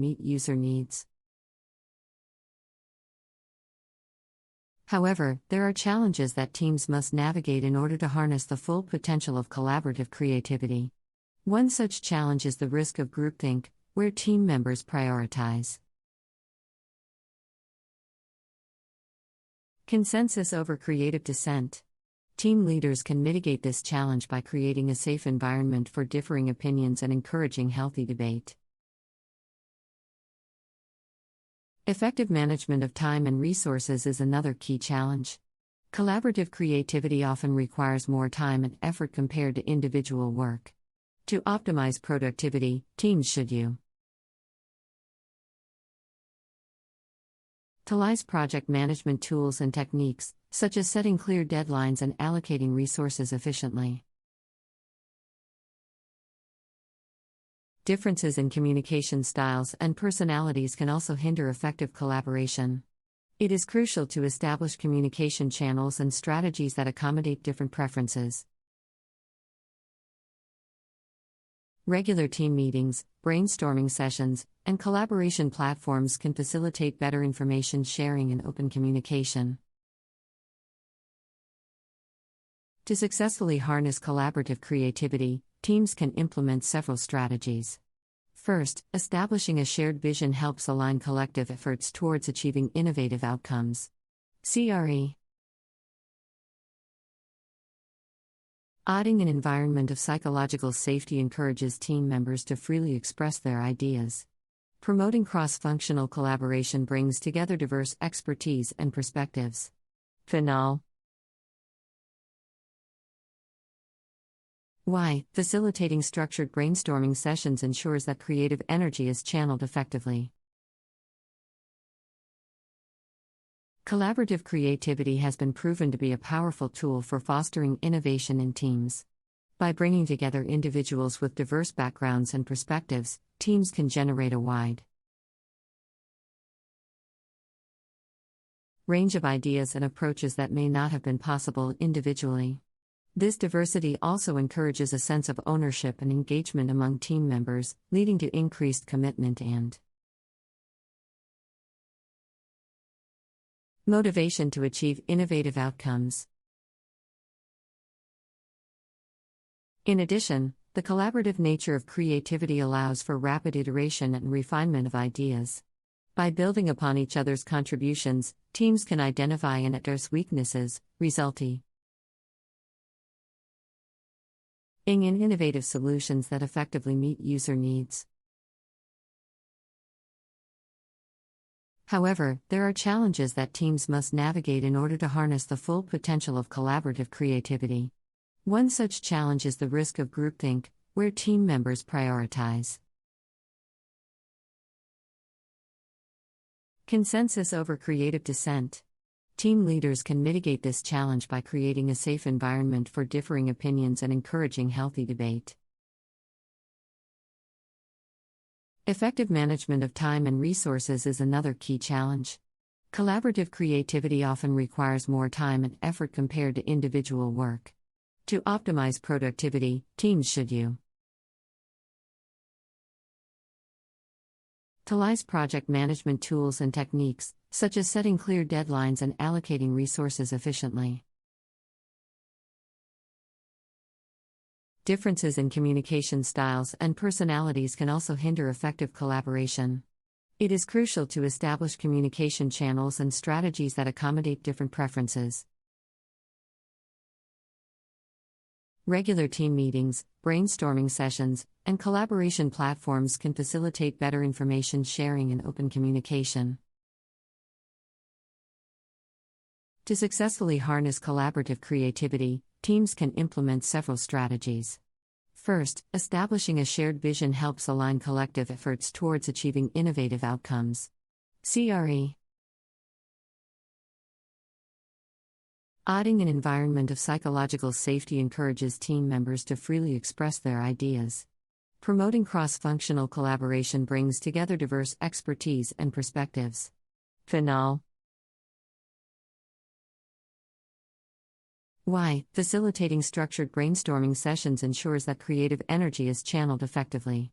meet user needs. However, there are challenges that teams must navigate in order to harness the full potential of collaborative creativity. One such challenge is the risk of groupthink, where team members prioritize consensus over creative dissent. Team leaders can mitigate this challenge by creating a safe environment for differing opinions and encouraging healthy debate. Effective management of time and resources is another key challenge. Collaborative creativity often requires more time and effort compared to individual work. To optimize productivity, teams should utilize project management tools and techniques, such as setting clear deadlines and allocating resources efficiently. Differences in communication styles and personalities can also hinder effective collaboration. It is crucial to establish communication channels and strategies that accommodate different preferences. Regular team meetings, brainstorming sessions, and collaboration platforms can facilitate better information sharing and open communication. To successfully harness collaborative creativity, teams can implement several strategies. First, establishing a shared vision helps align collective efforts towards achieving innovative outcomes. Creating an environment of psychological safety encourages team members to freely express their ideas. Promoting cross-functional collaboration brings together diverse expertise and perspectives. Facilitating structured brainstorming sessions ensures that creative energy is channeled effectively. Collaborative creativity has been proven to be a powerful tool for fostering innovation in teams. By bringing together individuals with diverse backgrounds and perspectives, teams can generate a wide range of ideas and approaches that may not have been possible individually. This diversity also encourages a sense of ownership and engagement among team members, leading to increased commitment and motivation to achieve innovative outcomes. In addition, the collaborative nature of creativity allows for rapid iteration and refinement of ideas. By building upon each other's contributions, teams can identify and address weaknesses, resulting in innovative solutions that effectively meet user needs. However, there are challenges that teams must navigate in order to harness the full potential of collaborative creativity. One such challenge is the risk of groupthink, where team members prioritize consensus over creative dissent. Team leaders can mitigate this challenge by creating a safe environment for differing opinions and encouraging healthy debate. Effective management of time and resources is another key challenge. Collaborative creativity often requires more time and effort compared to individual work. To optimize productivity, teams should utilize project management tools and techniques, such as setting clear deadlines and allocating resources efficiently. Differences in communication styles and personalities can also hinder effective collaboration. It is crucial to establish communication channels and strategies that accommodate different preferences. Regular team meetings, brainstorming sessions, and collaboration platforms can facilitate better information sharing and open communication. To successfully harness collaborative creativity, teams can implement several strategies. First, establishing a shared vision helps align collective efforts towards achieving innovative outcomes. Creating an environment of psychological safety encourages team members to freely express their ideas. Promoting cross-functional collaboration brings together diverse expertise and perspectives. Facilitating structured brainstorming sessions ensures that creative energy is channeled effectively.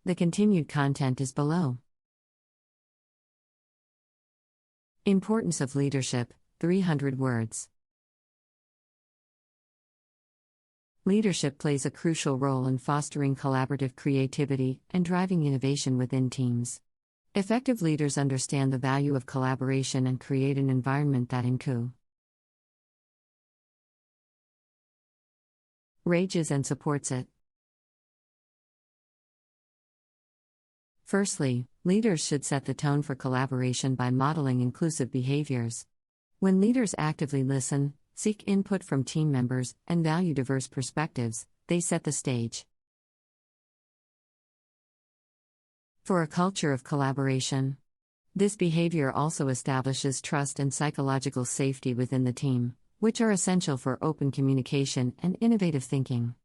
The continued content is below. Importance of leadership, 300 words. Leadership plays a crucial role in fostering collaborative creativity and driving innovation within teams. Effective leaders understand the value of collaboration and create an environment that encourages and supports it. Firstly, leaders should set the tone for collaboration by modeling inclusive behaviors. When leaders actively listen, seek input from team members, and value diverse perspectives, they set the stage for a culture of collaboration. This behavior also establishes trust and psychological safety within the team, which are essential for open communication and innovative thinking.